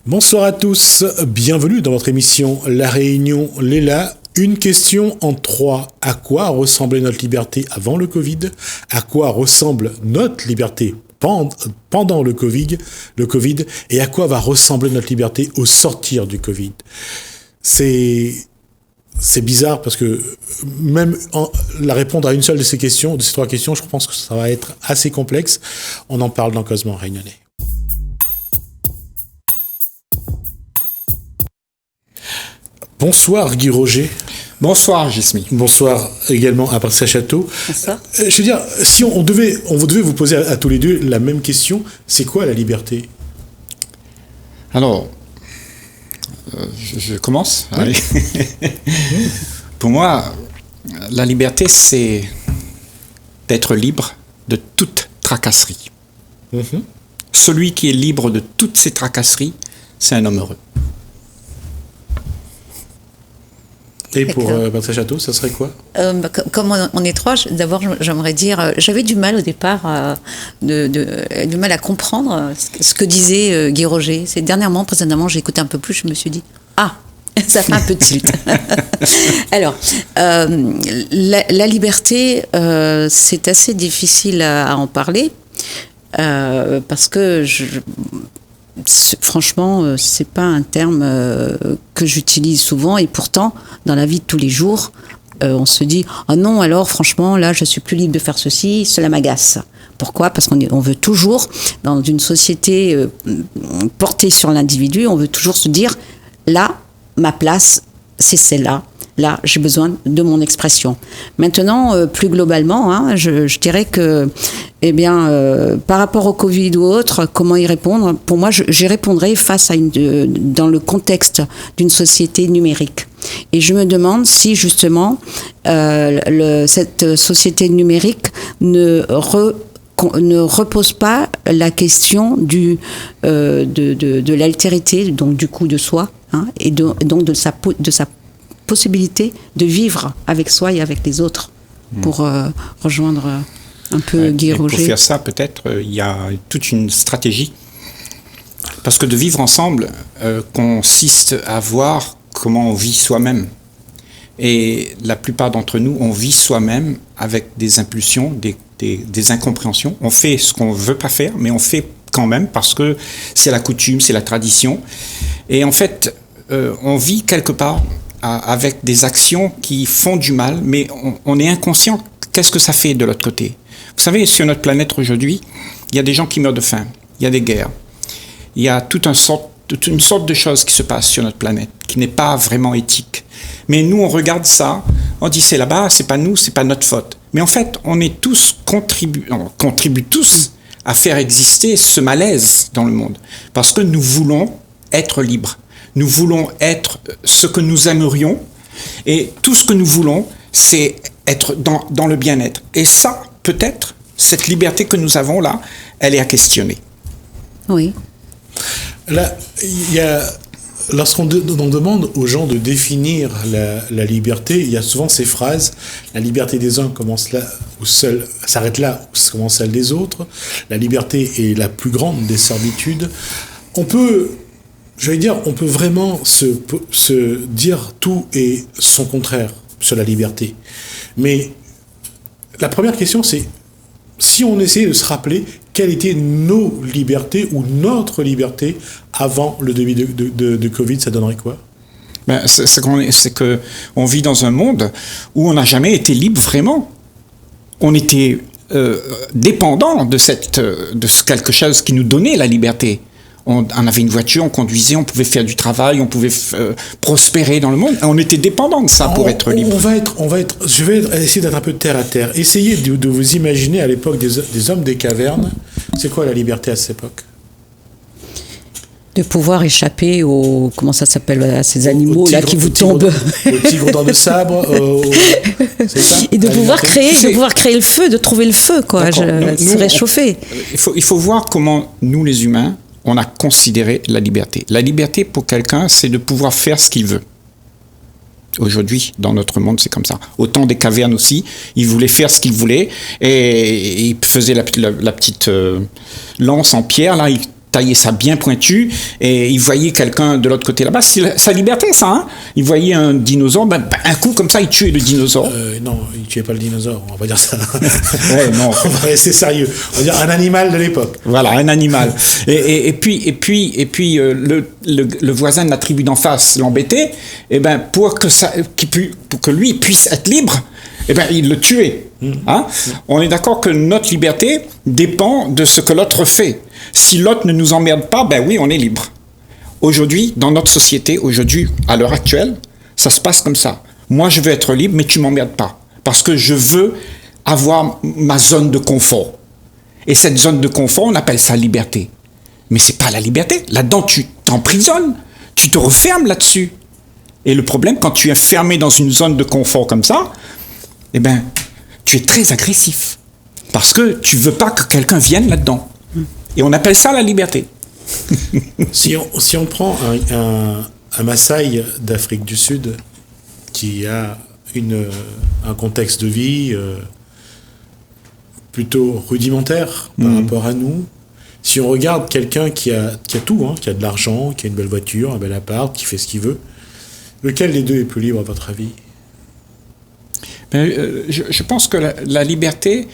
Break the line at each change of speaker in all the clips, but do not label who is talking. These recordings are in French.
Bonsoir à tous, bienvenue dans votre émission La Réunion Léla. Une question en 3. À quoi ressemblait notre liberté avant le Covid ? À quoi ressemble notre liberté pendant le Covid ? Et à quoi va ressembler notre liberté au sortir du Covid ? C'est bizarre parce que même la répondre à une seule de ces 3 questions, je pense que ça va être assez complexe. On en parle dans Causement Réunionnais. Bonsoir Guy Roger.
Bonsoir Gismi.
Bonsoir également à Patricia Château.
Bonsoir.
Je veux dire, si on devait vous poser à tous les deux la même question, c'est quoi la liberté ?
Alors, je commence.
Oui.
Pour moi, la liberté, c'est d'être libre de toute tracasserie.
Mm-hmm.
Celui qui est libre de toutes ces tracasseries, c'est un homme heureux.
Et pour Patricia Château, ça serait quoi ?
Comme on est 3, d'abord j'aimerais dire, j'avais du mal au départ, du mal à comprendre ce que disait Guy Roger. C'est précédemment, j'ai écouté un peu plus, je me suis dit, ça fait un peu tilt. Alors, la liberté, c'est assez difficile à en parler, parce que franchement, c'est pas un terme que j'utilise souvent, et pourtant, dans la vie de tous les jours, on se dit « Ah non, alors franchement, là, je suis plus libre de faire ceci, cela m'agace ». Pourquoi ? Parce qu'on veut toujours, dans une société portée sur l'individu, on veut toujours se dire « Là, ma place, c'est celle-là. Là, j'ai besoin de mon expression. » Maintenant, plus globalement, je dirais que, par rapport au Covid ou autre, comment y répondre ? Pour moi, j'y répondrai face à dans le contexte d'une société numérique. Et je me demande si, justement, cette société numérique ne repose pas la question de l'altérité, donc du coup de soi, et donc de sa possibilité de vivre avec soi et avec les autres, pour rejoindre un peu Guy Roger.
Pour faire ça, peut-être, il y a toute une stratégie. Parce que de vivre ensemble consiste à voir comment on vit soi-même. Et la plupart d'entre nous, on vit soi-même avec des impulsions, des incompréhensions. On fait ce qu'on ne veut pas faire, mais on fait quand même parce que c'est la coutume, c'est la tradition. Et en fait, on vit quelque part avec des actions qui font du mal, mais on est inconscient. Qu'est-ce que ça fait de l'autre côté ? Vous savez, sur notre planète aujourd'hui, il y a des gens qui meurent de faim, il y a des guerres, il y a toute une sorte de choses qui se passent sur notre planète, qui n'est pas vraiment éthique. Mais nous, on regarde ça, on dit c'est là-bas, c'est pas nous, c'est pas notre faute. Mais en fait, on contribue tous à faire exister ce malaise dans le monde, parce que nous voulons être libres. Nous voulons être ce que nous aimerions, et tout ce que nous voulons, c'est être dans le bien-être. Et ça, peut-être, cette liberté que nous avons là, elle est à questionner.
Oui.
Là, lorsqu'on demande aux gens de définir la liberté, il y a souvent ces phrases « La liberté des uns commence là, s'arrête là où commence celle des autres. La liberté est la plus grande des servitudes. » On peut vraiment se dire tout et son contraire sur la liberté. Mais la première question, c'est si on essayait de se rappeler quelles étaient nos libertés ou notre liberté avant le début de Covid, ça donnerait quoi ?
C'est qu'on vit dans un monde où on n'a jamais été libre vraiment. On était dépendant de quelque chose qui nous donnait la liberté. On avait une voiture, on conduisait, on pouvait faire du travail, on pouvait prospérer dans le monde. On était dépendant de ça pour être libre.
Je vais essayer d'être un peu terre à terre. Essayez de vous imaginer à l'époque des hommes des cavernes. C'est quoi la liberté à cette époque ?
De pouvoir échapper à ces animaux là qui vous tombent.
Au tigre dans le sabre. C'est ça ?
Et de pouvoir créer le feu, de trouver le feu, se réchauffer.
Il faut voir comment nous, les humains, on a considéré la liberté. La liberté, pour quelqu'un, c'est de pouvoir faire ce qu'il veut. Aujourd'hui, dans notre monde, c'est comme ça. Au temps des cavernes aussi, ils voulaient faire ce qu'ils voulaient et ils faisaient la petite lance en pierre, là, ils taillait ça bien pointu, et il voyait quelqu'un de l'autre côté là-bas. C'est sa liberté, ça. Hein, il voyait un dinosaure, un coup comme ça, il tuait le dinosaure.
Non, il tuait pas le dinosaure, on va dire ça.
Ouais, non.
On va rester sérieux. On va dire un animal de l'époque.
Voilà, un animal. Et puis le voisin de la tribu d'en face l'embêtait. Et ben pour que lui puisse être libre, et ben il le tuait. Hein? On est d'accord que notre liberté dépend de ce que l'autre fait. Si l'autre ne nous emmerde pas, ben oui, on est libre. Aujourd'hui, dans notre société, à l'heure actuelle, ça se passe comme ça. Moi, je veux être libre, mais tu m'emmerdes pas. Parce que je veux avoir ma zone de confort. Et cette zone de confort, on appelle ça liberté. Mais c'est pas la liberté. Là-dedans, tu t'emprisonnes. Tu te refermes là-dessus. Et le problème, quand tu es fermé dans une zone de confort comme ça, eh ben, tu es très agressif. Parce que tu veux pas que quelqu'un vienne là-dedans. Et on appelle ça la liberté.
Si on prend un Maasai d'Afrique du Sud qui a un contexte de vie plutôt rudimentaire par rapport à nous, si on regarde quelqu'un qui a tout, hein, qui a de l'argent, qui a une belle voiture, un bel appart, qui fait ce qu'il veut, lequel des deux est plus libre à votre avis ?
Je pense que la liberté,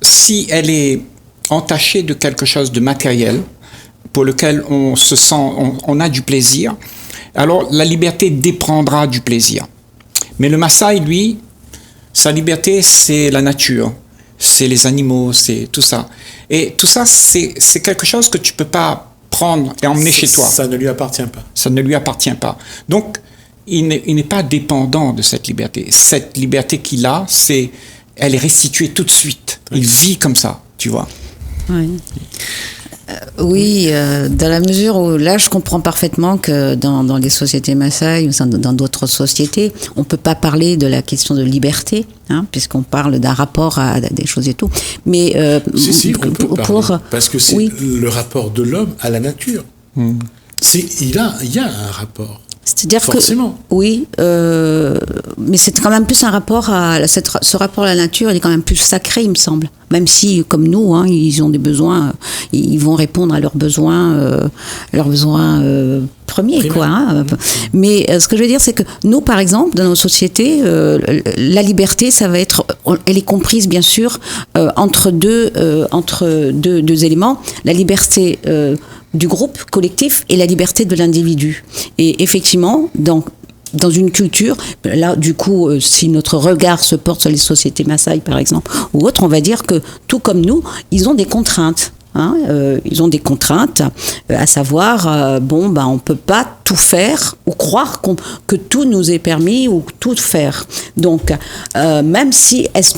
si elle est entachée de quelque chose de matériel, pour lequel on se sent, on a du plaisir, alors la liberté dépendra du plaisir. Mais le Maasai, lui, sa liberté, c'est la nature, c'est les animaux, c'est tout ça. Et tout ça, c'est quelque chose que tu peux pas prendre et emmener chez toi.
Ça ne lui appartient pas.
Ça ne lui appartient pas. Donc, il n'est pas dépendant de cette liberté. Cette liberté qu'il a, elle est restituée tout de suite. Oui. Il vit comme ça, tu vois.
Oui. Oui, dans la mesure où là, je comprends parfaitement que dans les sociétés Maasai ou dans d'autres sociétés, on ne peut pas parler de la question de liberté, hein, puisqu'on parle d'un rapport à des choses et tout. Mais
si, on peut parler, parce que c'est le rapport de l'homme à la nature. Il y a un rapport.
C'est-à-dire
forcément.
Que oui, mais c'est quand même plus un rapport ce rapport à la nature, il est quand même plus sacré, il me semble. Même si, comme nous, hein, ils ont des besoins, ils vont répondre à leurs besoins premiers, quoi. Hein. Mais ce que je veux dire, c'est que nous, par exemple, dans nos sociétés, la liberté, elle est comprise, bien sûr, entre deux éléments. La liberté du groupe collectif et la liberté de l'individu. Et effectivement, dans une culture, là, du coup, si notre regard se porte sur les sociétés Maasai, par exemple, ou autres, on va dire que, tout comme nous, ils ont des contraintes. Hein, ils ont des contraintes, à savoir, on ne peut pas tout faire ou croire que tout nous est permis ou tout faire. Donc, même si, est-ce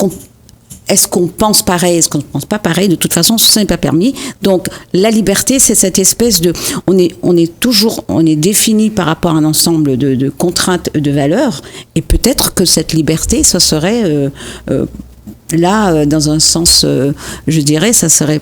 qu'on pense pareil, est-ce qu'on ne pense pas pareil, de toute façon, ça n'est pas permis. Donc, la liberté, c'est cette espèce de... On est défini par rapport à un ensemble de contraintes, de valeurs, et peut-être que cette liberté, ça serait, là, dans un sens, je dirais, ça serait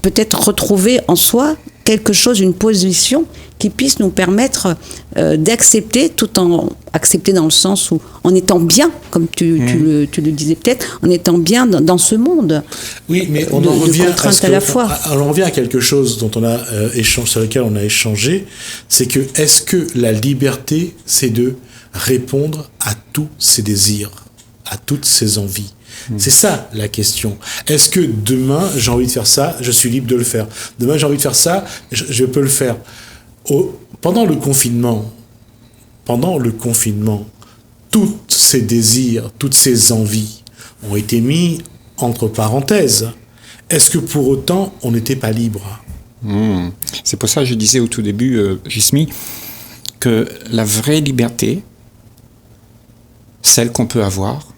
peut-être retrouver en soi quelque chose, une position qui puisse nous permettre d'accepter, tout en accepter dans le sens où en étant bien, comme tu le disais peut-être, en étant bien dans ce monde.
Oui, mais on en revient à quelque chose dont on a sur lequel on a échangé, c'est que est-ce que la liberté, c'est de répondre à tous ses désirs, à toutes ses envies? C'est ça la question. Est-ce que demain, j'ai envie de faire ça, je suis libre de le faire. Demain, j'ai envie de faire ça, je peux le faire. Pendant le confinement, tous ces désirs, toutes ces envies ont été mis entre parenthèses. Est-ce que pour autant, on n'était pas libre ?
C'est pour ça que je disais au tout début, Jismi, que la vraie liberté, celle qu'on peut avoir,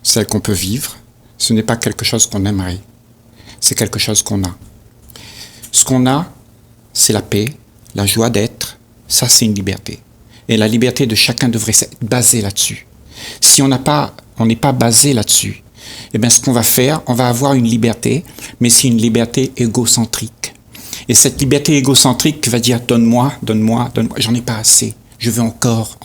celle qu'on peut vivre, ce n'est pas quelque chose qu'on aimerait. C'est quelque chose qu'on a. Ce qu'on a, c'est la paix, la joie d'être. Ça, c'est une liberté. Et la liberté de chacun devrait être basée là-dessus. Si on n'est pas basé là-dessus, eh bien, ce qu'on va faire, on va avoir une liberté, mais c'est une liberté égocentrique. Et cette liberté égocentrique va dire « donne-moi, donne-moi, donne-moi, j'en ai pas assez. Je veux encore. »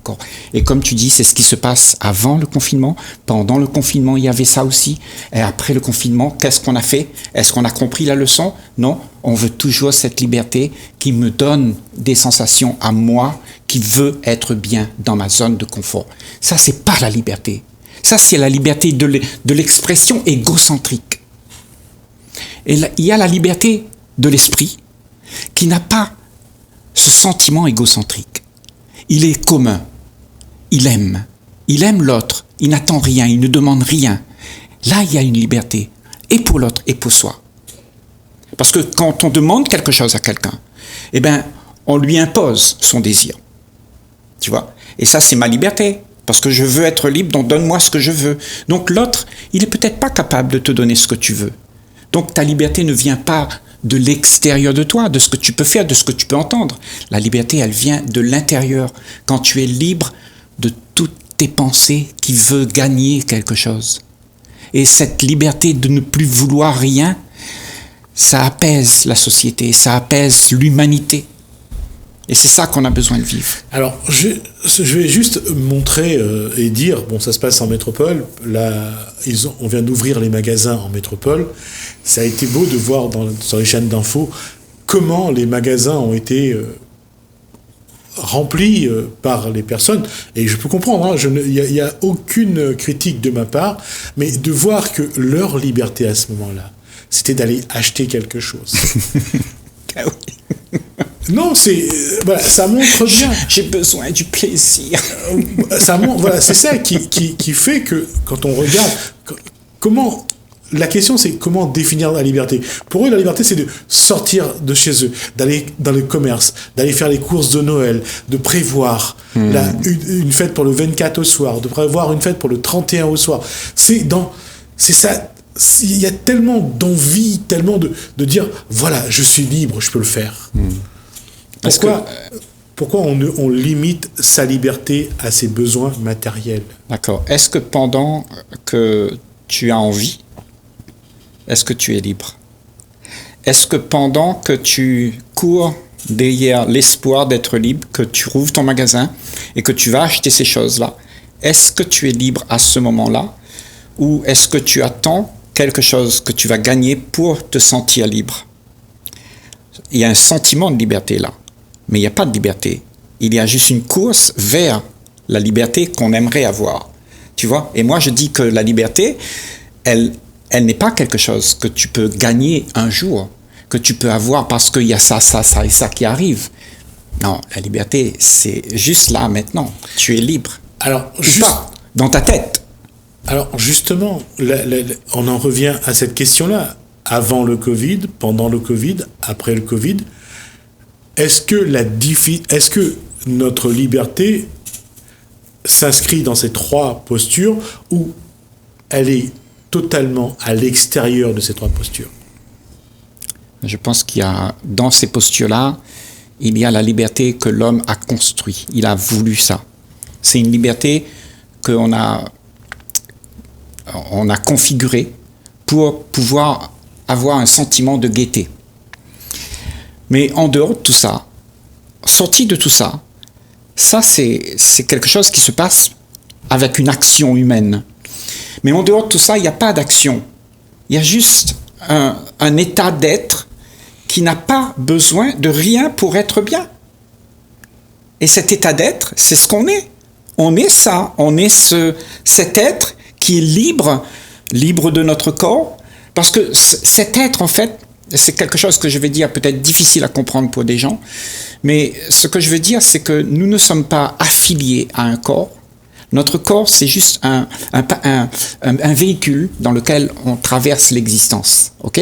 corps. Et comme tu dis, c'est ce qui se passe avant le confinement. Pendant le confinement, il y avait ça aussi. Et après le confinement, qu'est-ce qu'on a fait? Est-ce qu'on a compris la leçon? Non, on veut toujours cette liberté qui me donne des sensations à moi, qui veut être bien dans ma zone de confort. Ça, c'est pas la liberté. Ça, c'est la liberté de l'expression égocentrique. Et là, il y a la liberté de l'esprit qui n'a pas ce sentiment égocentrique. Il est commun. Il aime. Il aime l'autre. Il n'attend rien. Il ne demande rien. Là, il y a une liberté. Et pour l'autre, et pour soi. Parce que quand on demande quelque chose à quelqu'un, eh ben, on lui impose son désir. Tu vois? Et ça, c'est ma liberté. Parce que je veux être libre, donc donne-moi ce que je veux. Donc l'autre, il est peut-être pas capable de te donner ce que tu veux. Donc ta liberté ne vient pas de l'extérieur de toi, de ce que tu peux faire, de ce que tu peux entendre. La liberté, elle vient de l'intérieur, quand tu es libre de toutes tes pensées qui veulent gagner quelque chose. Et cette liberté de ne plus vouloir rien, ça apaise la société, ça apaise l'humanité. Et c'est ça qu'on a besoin de vivre.
Alors, je vais juste montrer et dire, bon, ça se passe en métropole, là, on vient d'ouvrir les magasins en métropole, ça a été beau de voir sur les chaînes d'infos comment les magasins ont été remplis par les personnes, et je peux comprendre, hein, il n'y a aucune critique de ma part, mais de voir que leur liberté à ce moment-là, c'était d'aller acheter quelque chose.
Ah oui.
Non, voilà, ça montre bien.
J'ai besoin du plaisir.
Ça montre, voilà, c'est ça qui fait que quand on regarde comment. La question, c'est comment définir la liberté. Pour eux, la liberté, c'est de sortir de chez eux, d'aller dans le commerce, d'aller faire les courses de Noël, de prévoir une fête pour le 24 au soir, de prévoir une fête pour le 31 au soir. C'est ça. Il y a tellement d'envie, tellement de dire, voilà, je suis libre, je peux le faire. Pourquoi on limite sa liberté à ses besoins matériels?
D'accord. Est-ce que pendant que tu as envie, est-ce que tu es libre? Est-ce que pendant que tu cours derrière l'espoir d'être libre, que tu rouvres ton magasin et que tu vas acheter ces choses-là, est-ce que tu es libre à ce moment-là? Ou est-ce que tu attends quelque chose que tu vas gagner pour te sentir libre? Il y a un sentiment de liberté là, mais il n'y a pas de liberté. Il y a juste une course vers la liberté qu'on aimerait avoir. Tu vois? Et moi, je dis que la liberté, elle n'est pas quelque chose que tu peux gagner un jour, que tu peux avoir parce qu'il y a ça et ça qui arrive. Non, la liberté, c'est juste là, maintenant. Tu es libre.
Alors,
pas dans ta tête.
Alors, justement, on en revient à cette question-là. Avant le Covid, pendant le Covid, après le Covid, est-ce que notre liberté s'inscrit dans ces trois postures ou elle est totalement à l'extérieur de ces trois postures?
Je pense qu'il y a, dans ces postures-là, il y a la liberté que l'homme a construite. Il a voulu ça. C'est une liberté qu'on a configurée pour pouvoir avoir un sentiment de gaieté. Mais en dehors de tout ça, sorti de tout ça, ça c'est quelque chose qui se passe avec une action humaine. Mais en dehors de tout ça, il n'y a pas d'action. Il y a juste un état d'être qui n'a pas besoin de rien pour être bien. Et cet état d'être, c'est ce qu'on est. On est ça, on est cet être qui est libre de notre corps, parce que cet être, en fait, c'est quelque chose que je vais dire peut-être difficile à comprendre pour des gens, mais ce que je veux dire, c'est que nous ne sommes pas affiliés à un corps. Notre corps, c'est juste un véhicule dans lequel on traverse l'existence, ok?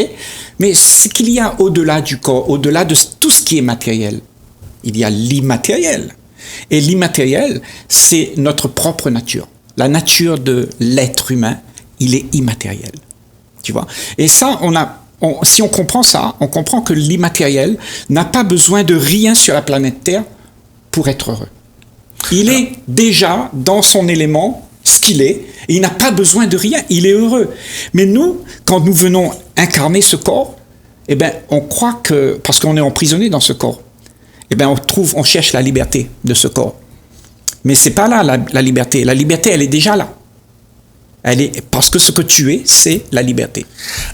Mais ce qu'il y a au-delà du corps, au-delà de tout ce qui est matériel, il y a l'immatériel. Et l'immatériel, c'est notre propre nature. La nature de l'être humain, il est immatériel. Tu vois? Et ça, si on comprend ça, on comprend que l'immatériel n'a pas besoin de rien sur la planète Terre pour être heureux. Il est déjà dans son élément, ce qu'il est, et il n'a pas besoin de rien, il est heureux. Mais nous, quand nous venons incarner ce corps, eh ben, on croit que, parce qu'on est emprisonné dans ce corps, eh ben, on cherche la liberté de ce corps. Mais c'est pas là la liberté. La liberté, elle est déjà là. Parce que ce que tu es, c'est la liberté.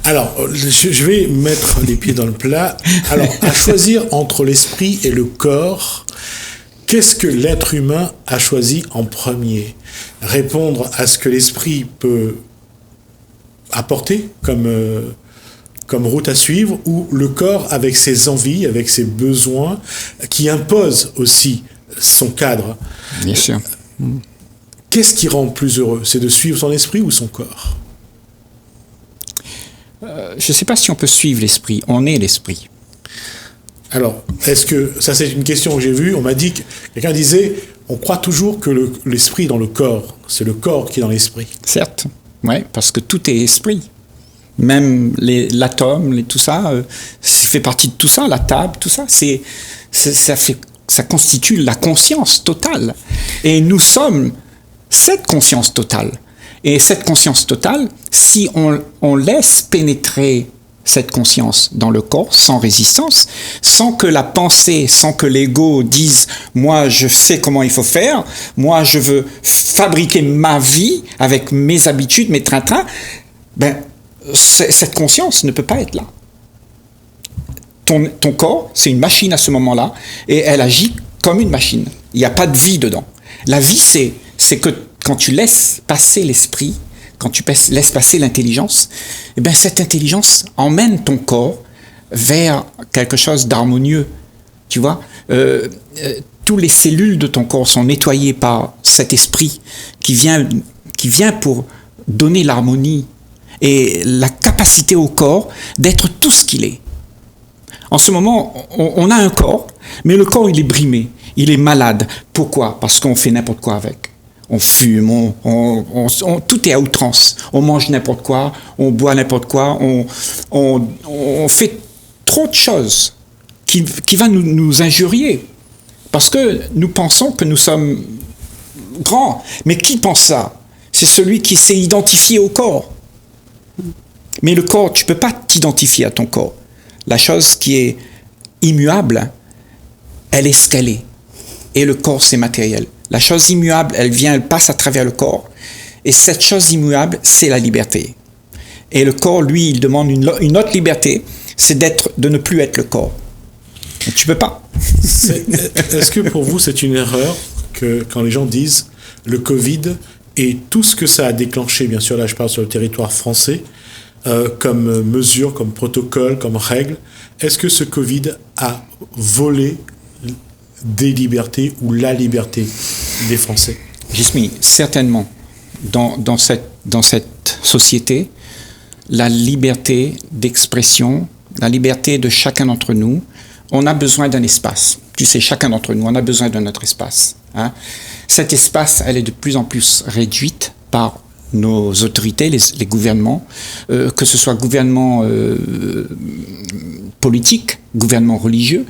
Alors, je vais mettre les pieds dans le plat. Alors, à choisir entre l'esprit et le corps, qu'est-ce que l'être humain a choisi en premier? Répondre à ce que l'esprit peut apporter comme route à suivre, ou le corps avec ses envies, avec ses besoins, qui impose aussi son cadre?
Bien sûr.
Qu'est-ce qui rend plus heureux? C'est de suivre son esprit ou son corps?
Je ne sais pas si on peut suivre l'esprit. On est l'esprit.
Alors, est-ce que, ça c'est une question que j'ai vue, on m'a dit que quelqu'un disait, on croit toujours que l'esprit est dans le corps. C'est le corps qui est dans l'esprit.
Certes, ouais, parce que tout est esprit. Même l'atome, tout ça, fait partie de tout ça, la table, tout ça, ça constitue la conscience totale. Et nous sommes cette conscience totale. Et cette conscience totale, si on laisse pénétrer cette conscience dans le corps sans résistance, sans que la pensée, sans que l'ego dise « moi je sais comment il faut faire, moi je veux fabriquer ma vie avec mes habitudes, mes train-train », cette conscience ne peut pas être là. Ton corps, c'est une machine à ce moment-là, et elle agit comme une machine. Il n'y a pas de vie dedans. La vie, c'est que quand tu laisses passer l'esprit, quand tu laisses passer l'intelligence, cette intelligence emmène ton corps vers quelque chose d'harmonieux. Tu vois, tous les cellules de ton corps sont nettoyées par cet esprit qui vient pour donner l'harmonie et la capacité au corps d'être tout ce qu'il est. En ce moment, on a un corps, mais le corps, il est brimé, il est malade. Pourquoi? Parce qu'on fait n'importe quoi avec. On fume, tout est à outrance. On mange n'importe quoi, on boit n'importe quoi, on fait trop de choses qui va nous injurier. Parce que nous pensons que nous sommes grands. Mais qui pense ça? C'est celui qui s'est identifié au corps. Mais le corps, tu ne peux pas t'identifier à ton corps. La chose qui est immuable, elle est ce qu'elle est. Et le corps, c'est matériel. La chose immuable, elle passe à travers le corps. Et cette chose immuable, c'est la liberté. Et le corps, lui, il demande une autre liberté, c'est de ne plus être le corps. Et tu ne peux pas.
Est-ce que pour vous, c'est une erreur que quand les gens disent le Covid et tout ce que ça a déclenché, bien sûr, là je parle sur le territoire français, comme mesure, comme protocole, comme règle, est-ce que ce Covid a volé des libertés ou la liberté des Français?
Gismi, certainement, dans cette société, la liberté d'expression, la liberté de chacun d'entre nous, on a besoin d'un espace. Tu sais, chacun d'entre nous, on a besoin de notre espace. Hein. Cet espace, elle est de plus en plus réduite par nos autorités, les gouvernements, que ce soit gouvernement politique, gouvernement religieux,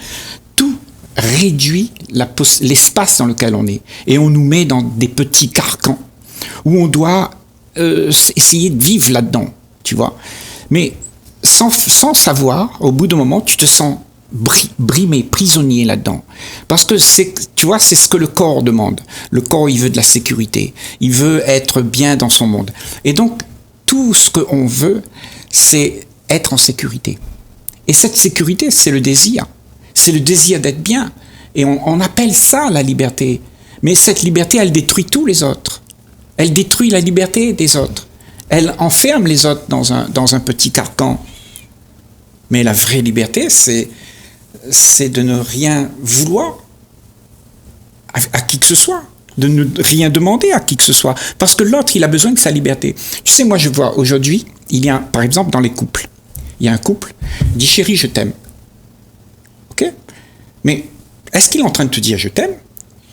tout réduit l'espace dans lequel on est. Et on nous met dans des petits carcans où on doit essayer de vivre là-dedans, tu vois. Mais sans savoir, au bout d'un moment, tu te sens brimé, prisonnier là-dedans. Parce que tu vois, c'est ce que le corps demande. Le corps, il veut de la sécurité. Il veut être bien dans son monde. Et donc, tout ce qu'on veut, c'est être en sécurité. Et cette sécurité, c'est le désir. C'est le désir d'être bien. Et on appelle ça la liberté. Mais cette liberté, elle détruit tous les autres. Elle détruit la liberté des autres. Elle enferme les autres dans un petit carcan. Mais la vraie liberté, c'est de ne rien vouloir à qui que ce soit, de ne rien demander à qui que ce soit, parce que l'autre, il a besoin de sa liberté. Tu sais, moi, je vois aujourd'hui, il y a, par exemple, dans les couples, il y a un couple, il dit « Chérie, je t'aime ». Ok ? Mais est-ce qu'il est en train de te dire « je t'aime » ?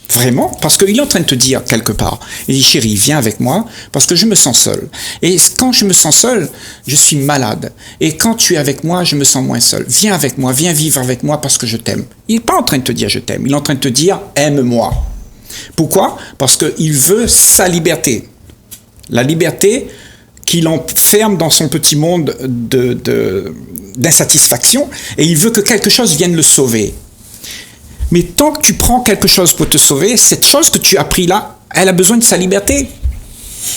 Vraiment, parce qu'il est en train de te dire quelque part, il dit chérie, viens avec moi parce que je me sens seul. Et quand je me sens seul, je suis malade. Et quand tu es avec moi, je me sens moins seul. Viens avec moi, viens vivre avec moi parce que je t'aime. Il n'est pas en train de te dire je t'aime, il est en train de te dire aime-moi. Pourquoi ? Parce qu'il veut sa liberté. La liberté qu'il enferme dans son petit monde d'insatisfaction et il veut que quelque chose vienne le sauver. Mais tant que tu prends quelque chose pour te sauver, cette chose que tu as pris là, elle a besoin de sa liberté.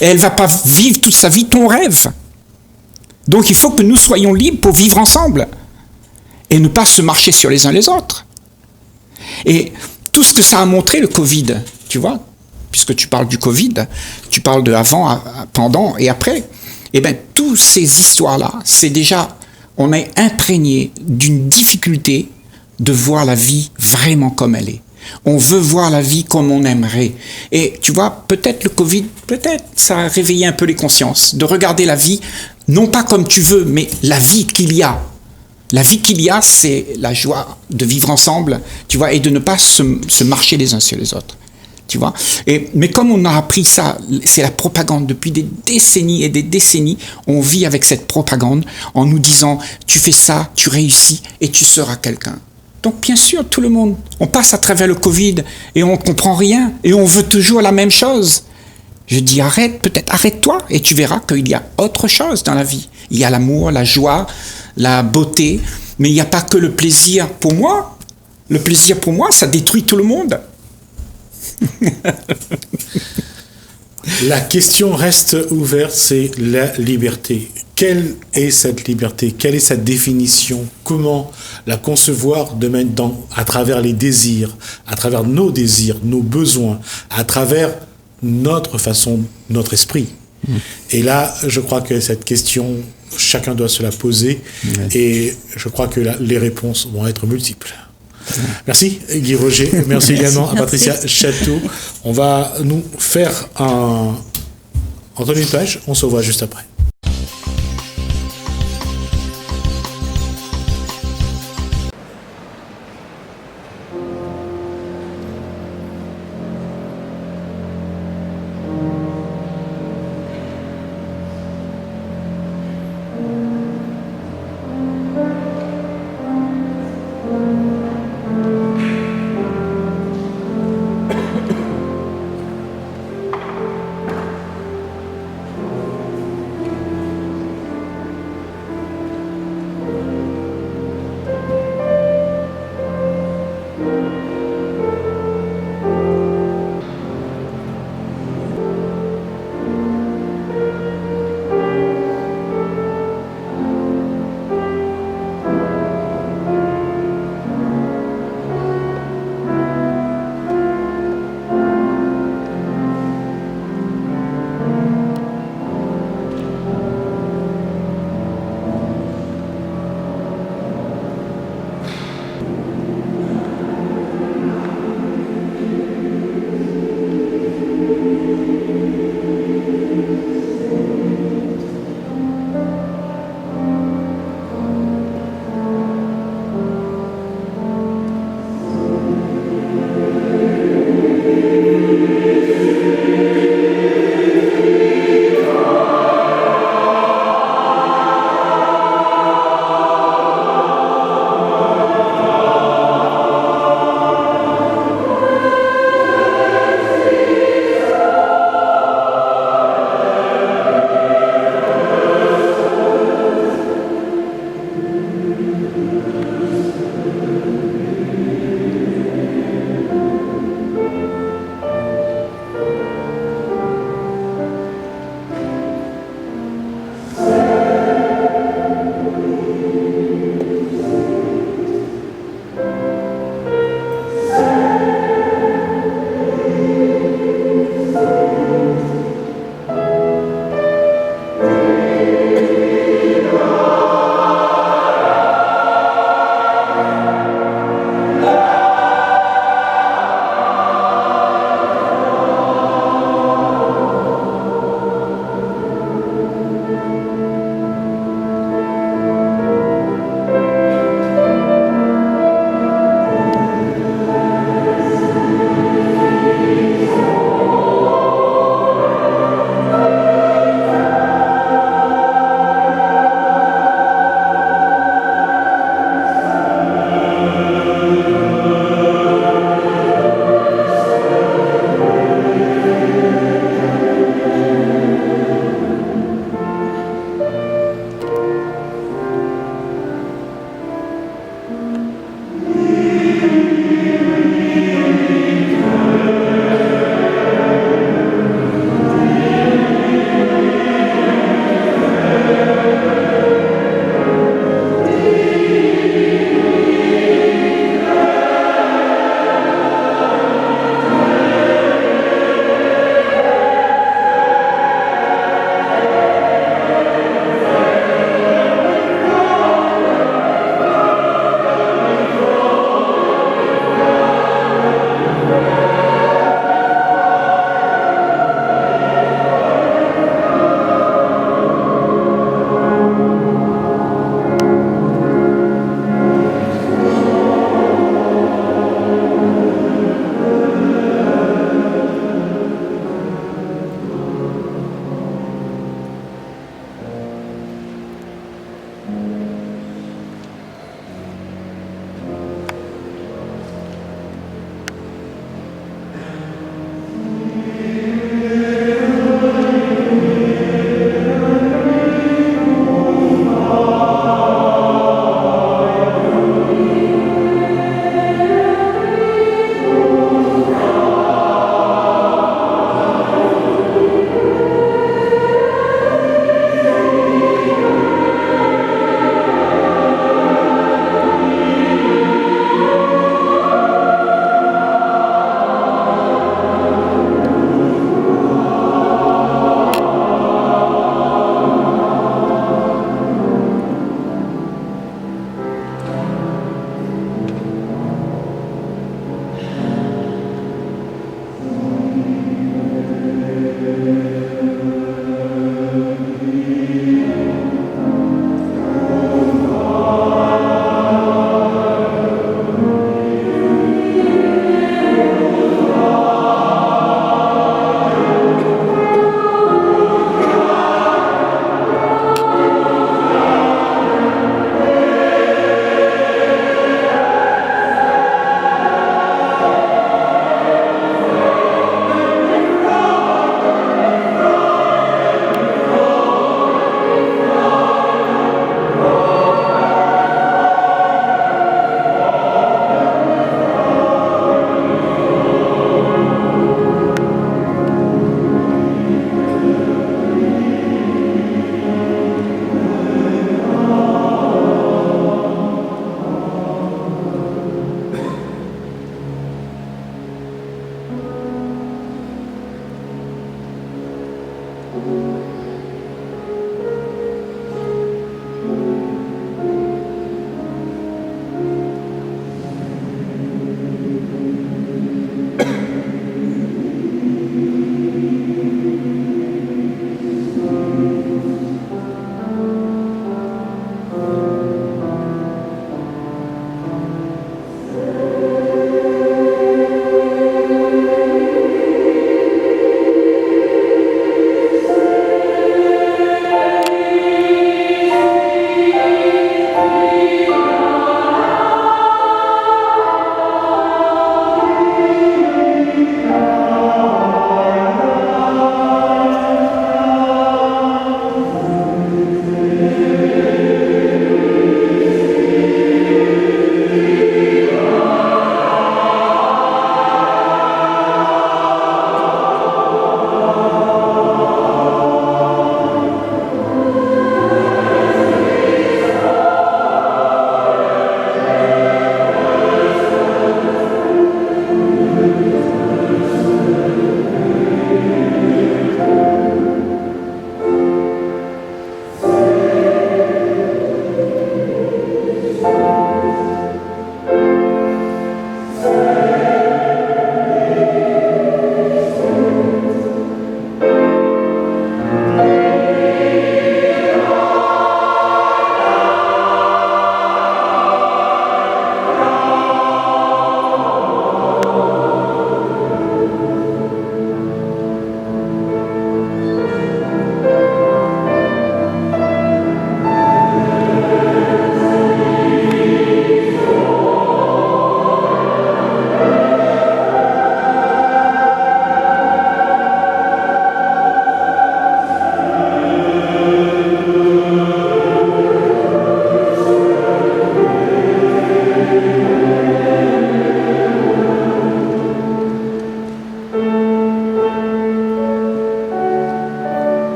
Et elle ne va pas vivre toute sa vie ton rêve. Donc il faut que nous soyons libres pour vivre ensemble. Et ne pas se marcher sur les uns les autres. Et tout ce que ça a montré, le Covid, tu vois, puisque tu parles du Covid, tu parles de avant, pendant et après, eh bien, toutes ces histoires-là, c'est déjà, on est imprégné d'une difficulté de voir la vie vraiment comme elle est. On veut voir la vie comme on aimerait. Et tu vois, peut-être le Covid, peut-être ça a réveillé un peu les consciences, de regarder la vie, non pas comme tu veux, mais la vie qu'il y a. La vie qu'il y a, c'est la joie de vivre ensemble, tu vois, et de ne pas se marcher les uns sur les autres. Tu vois. Mais comme on a appris ça, c'est la propagande depuis des décennies et des décennies, on vit avec cette propagande en nous disant tu fais ça, tu réussis et tu seras quelqu'un. Donc bien sûr, tout le monde, on passe à travers le Covid et on ne comprend rien et on veut toujours la même chose. Je dis arrête-toi et tu verras qu'il y a autre chose dans la vie. Il y a l'amour, la joie, la beauté, mais il n'y a pas que le plaisir pour moi. Le plaisir pour moi, ça détruit tout le monde.
La question reste ouverte, c'est la liberté. Quelle est cette liberté? Quelle est sa définition? Comment la concevoir à travers les désirs, à travers nos désirs, nos besoins, à travers notre façon, notre esprit? Et là, je crois que cette question, chacun doit se la poser, et je crois que les réponses vont être multiples. Merci Guy Roger, merci également à Patricia Chateau. On va nous faire un... Anthony Page, on se revoit juste après.